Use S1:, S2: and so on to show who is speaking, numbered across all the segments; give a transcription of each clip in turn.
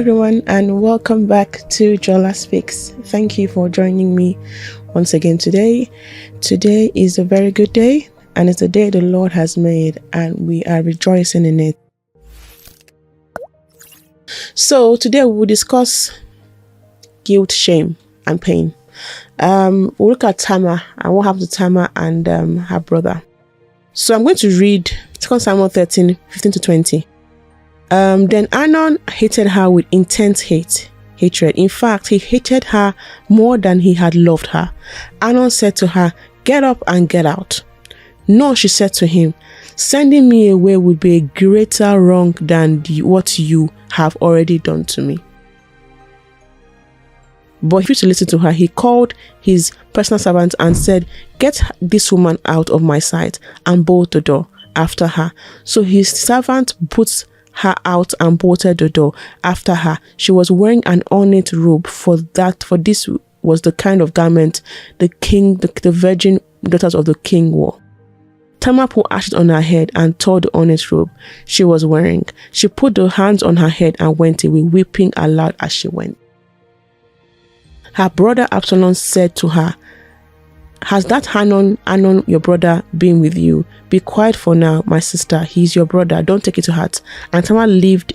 S1: Everyone, and welcome back to Jola Speaks. Thank you for joining me once again today. Today is a very good day, and it's the day the Lord has made, and we are rejoicing in it. So today we will discuss guilt, shame, and pain. We'll look at Tamar and what happened to Tamar and her brother. So I'm going to read 2 Samuel 13, 15 to 20. Then Amnon hated her with intense hatred. In fact, he hated her more than he had loved her. Amnon said to her, "Get up and get out." "No," she said to him, "sending me away would be a greater wrong than what you have already done to me." But he refused to listen to her. He called his personal servant and said, "Get this woman out of my sight," and bolt the door after her. So his servant puts her out and bolted the door after her. She was wearing an ornate robe, for this was the kind of garment the virgin daughters of the king wore. Tamar put ashes on her head and tore the ornate robe she was wearing. She put the hands on her head and went away, weeping aloud as she went. Her brother Absalom said to her, "Has that Amnon, your brother, been with you? Be quiet for now, my sister. He's your brother. Don't take it to heart." And Tamar lived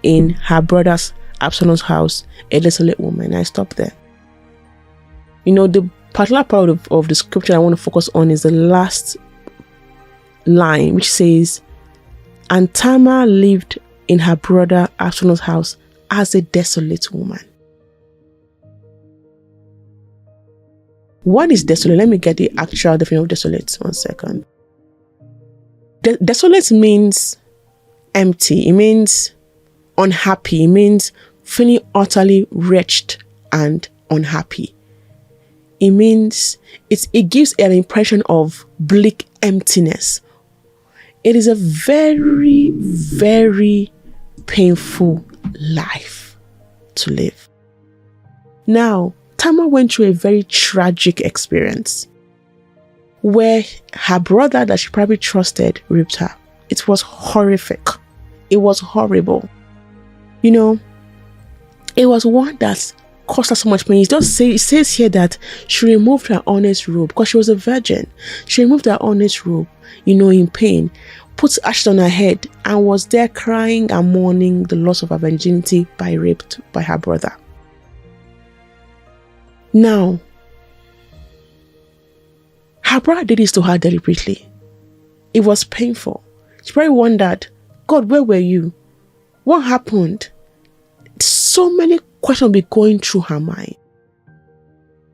S1: in her brother's Absalom's house, a desolate woman. I stop there. The particular part of the scripture I want to focus on is the last line, which says, "And Tamar lived in her brother Absalom's house as a desolate woman." What is desolate? Let me get the actual definition of desolate. 1 second. Desolate means empty. It means unhappy. It means feeling utterly wretched and unhappy. It means it gives an impression of bleak emptiness. It is a very, very painful life to live. Now, Tamar went through a very tragic experience where her brother that she probably trusted raped her. It was horrific. It was horrible. It was one that caused her so much pain. It says here that she removed her ornate robe because she was a virgin. She removed her ornate robe, in pain, put ashes on her head, and was there crying and mourning the loss of her virginity by raped by her brother. Now, her brother did this to her deliberately. It was painful. She probably wondered, "God, where were you? What happened?" So many questions will be going through her mind.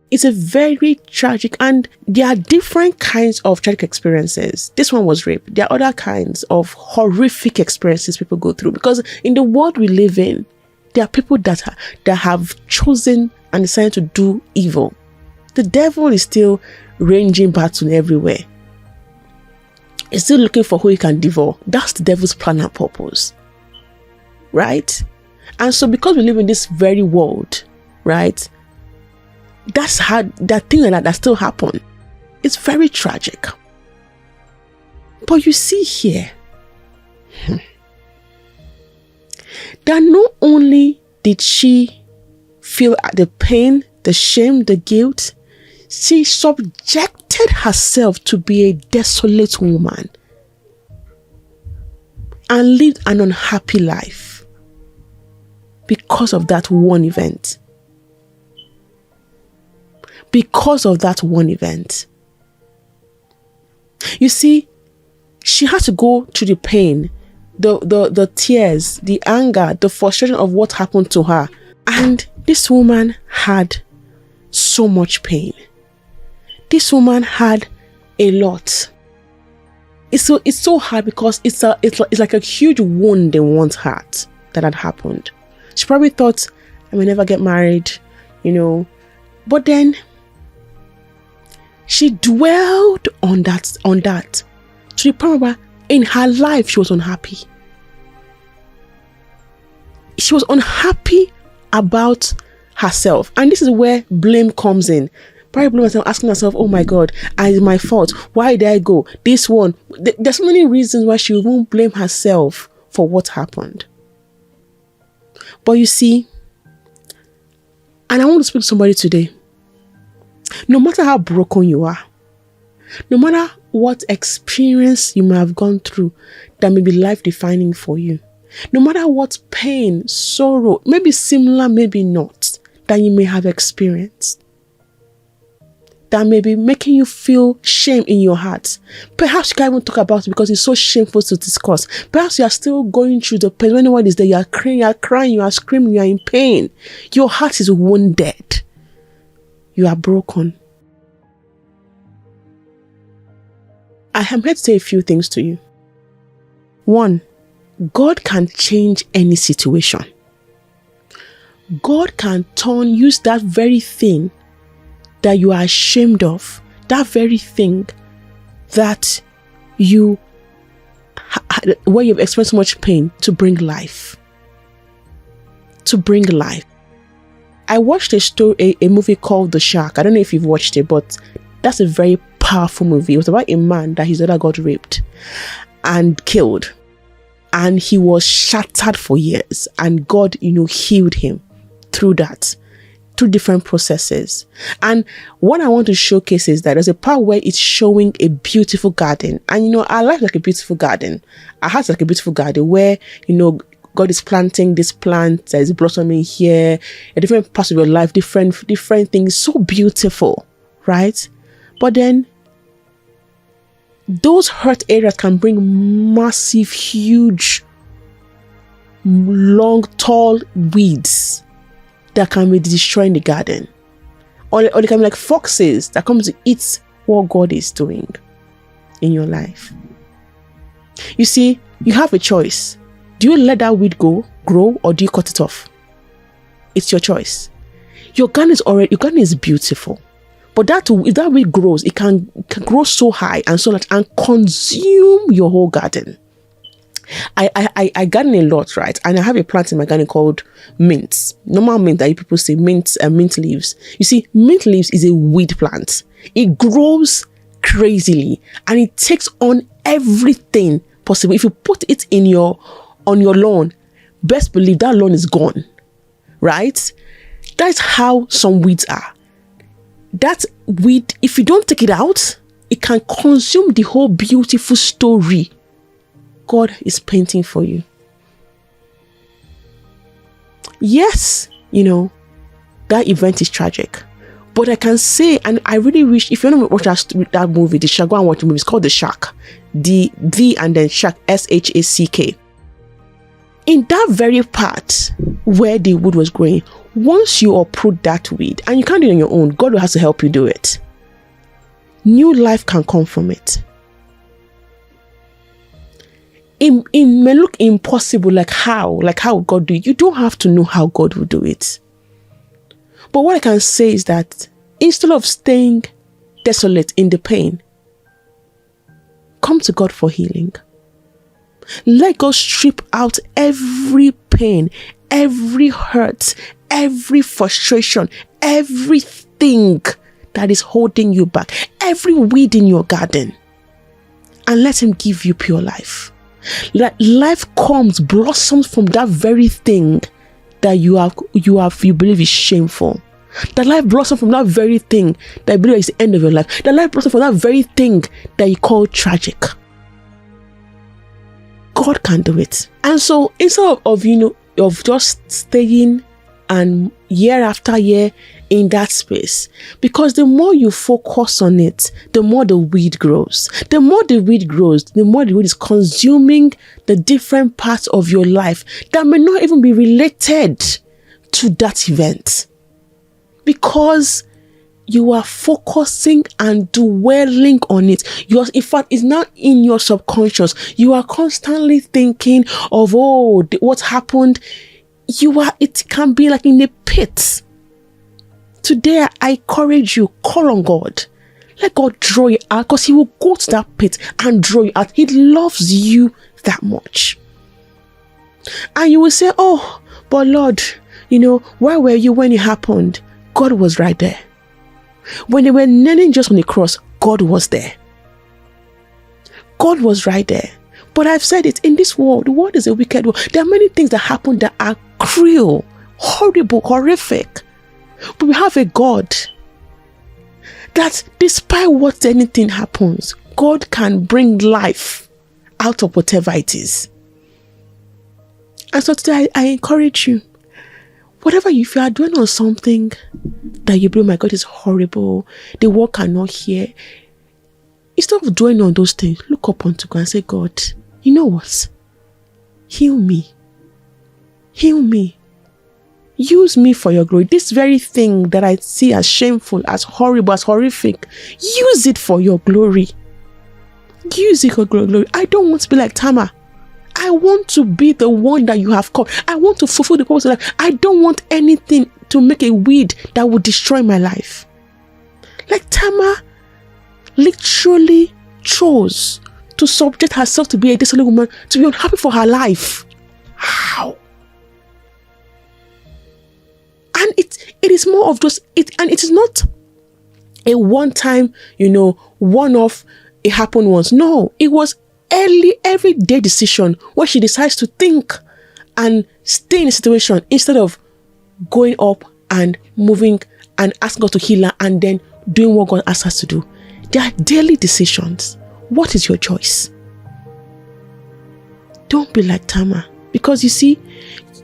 S1: It's a very tragic, and there are different kinds of tragic experiences. This one was rape. There are other kinds of horrific experiences people go through, because in the world we live in, there are people that have chosen and decided to do evil. The devil is still raging battle everywhere. He's still looking for who he can devour. That's the devil's plan and purpose, right? And so because we live in this very world, right, that's how that thing like that still happen. It's very tragic. But you see here that not only did she feel the pain, the shame, the guilt, she subjected herself to be a desolate woman and lived an unhappy life because of that one event. Because of that one event. You see, she had to go through the pain, the tears, the anger, the frustration of what happened to her. And this woman had so much pain. This woman had a lot. It's so hard because it's like a huge wound in one's heart that had happened. She probably thought, "I may never get married," But then she dwelled on that to the point where in her life she was unhappy. She was unhappy about herself, and this is where blame comes in. Probably blame herself, asking herself, "Oh my God, it's my fault. Why did I go? This one." There's so many reasons why she won't blame herself for what happened. But you see, and I want to speak to somebody today. No matter how broken you are, no matter what experience you may have gone through that may be life-defining for you, no matter what pain, sorrow, maybe similar, maybe not, that you may have experienced, that may be making you feel shame in your heart. Perhaps you can't even talk about it because it's so shameful to discuss. Perhaps you are still going through the pain. When anyone is there, you are crying, you are screaming, you are in pain. Your heart is wounded. You are broken. I am here to say a few things to you. 1, God can change any situation. God can use that very thing that you are ashamed of, that very thing that where you've experienced so much pain, to bring life. To bring life. I watched a movie called The Shark. I don't know if you've watched it, but that's a very powerful movie. It was about a man that his daughter got raped and killed. And he was shattered for years. And God, healed him through that. 2 different processes. And what I want to showcase is that there's a part where it's showing a beautiful garden. And our life is like a beautiful garden. Our heart is like a beautiful garden where, God is planting this plant that is blossoming here, a different parts of your life, different things, so beautiful, right? But then those hurt areas can bring massive, huge, long, tall weeds that can be destroying the garden. Or they can be like foxes that come to eat what God is doing in your life. You see, you have a choice. Do you let that weed grow, or do you cut it off? It's your choice. Your garden is beautiful. But if that weed grows, it can grow so high and so much and consume your whole garden. I garden a lot, right? And I have a plant in my garden called mint. Normal mint that people say mint leaves. You see, mint leaves is a weed plant. It grows crazily and it takes on everything possible. If you put it on your lawn, best believe that lawn is gone, right? That's how some weeds are. That weed, if you don't take it out, it can consume the whole beautiful story God is painting for you. Yes, that event is tragic. But I can say, and I really wish, if you want to watch that movie, The Shark, go and watch the movie. It's called The Shark. The and then Shark, SHACK. In that very part where the wood was growing, once you uproot that weed, and you can't do it on your own, God has to help you do it. New life can come from it. It may look impossible, like how God do it. You don't have to know how God will do it. But what I can say is that instead of staying desolate in the pain, come to God for healing. Let God strip out every pain, every hurt, every frustration, everything that is holding you back, every weed in your garden, and let Him give you pure life. Let life blossoms from that very thing that you believe is shameful. That life blossoms from that very thing that you believe is the end of your life. That life blossoms from that very thing that you call tragic. God can do it. And so instead of just staying and year after year in that space, because the more you focus on it, the more the weed grows. The more the weed grows, the more the weed is consuming the different parts of your life that may not even be related to that event. Because you are focusing and dwelling on it. In fact, it's not in your subconscious. You are constantly thinking of, what happened. It can be like in a pit. Today, I encourage you, call on God. Let God draw you out, because He will go to that pit and draw you out. He loves you that much. And you will say, but Lord, where were you when it happened? God was right there. When they were kneeling just on the cross, God was there. God was right there. But I've said it, in this world, the world is a wicked world. There are many things that happen that are cruel, horrible, horrific. But we have a God that despite what anything happens, God can bring life out of whatever it is. And so today I encourage you, whatever if you are doing on something that you believe, my God, is horrible, the world cannot hear, instead of dwelling on those things, look up unto God and say, God, you know what? Heal me. Heal me. Use me for your glory. This very thing that I see as shameful, as horrible, as horrific, use it for your glory. Use it for your glory. I don't want to be like Tamar. I want to be the one that you have called. I want to fulfill the purpose of life. I don't want anything to make a weed that will destroy my life. Like Tamar literally chose to subject herself to be a desolate woman, to be unhappy for her life. How? And it is more of just it, and it is not a one-time, one-off, it happened once. No, it was everyday decision where she decides to think and stay in a situation instead of going up and moving and asking God to heal her and then doing what God asks us to do. They are daily decisions. What is your choice? Don't be like Tamar, because you see,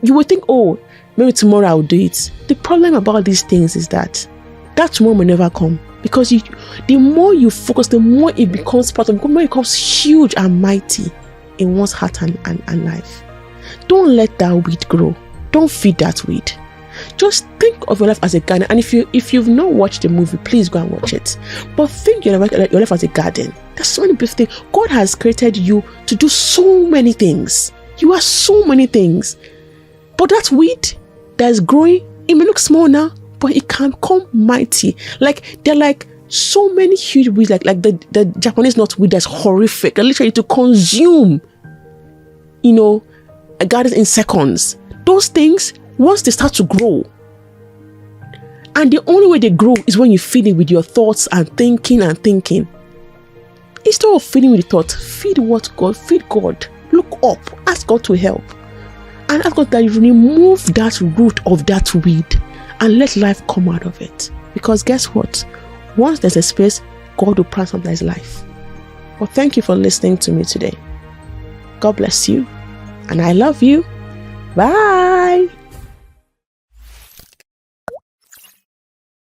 S1: you will think, oh, maybe tomorrow I'll do it. The problem about these things is that tomorrow may never come, because the more you focus, the more it becomes part of, the more it becomes huge and mighty in one's heart and life. Don't let that weed grow. Don't feed that weed. Just think of your life as a garden. And if you've not watched the movie, please go and watch it. But think your life as a garden. There's so many beautiful things. God has created you to do so many things. You are so many things. But that weed that is growing, it may look small now, but it can come mighty. Like they're like so many huge weeds, like the Japanese nut weed that's horrific. They're literally to consume, a garden in seconds. Those things, once they start to grow, and the only way they grow is when you feed it with your thoughts and thinking. Instead of feeding with the thought, feed God. Look up, ask God to help, and ask God that you remove that root of that weed and let life come out of it. Because guess what? Once there's a space, God will plant something in life. Well, thank you for listening to me today. God bless you, and I love you. Bye.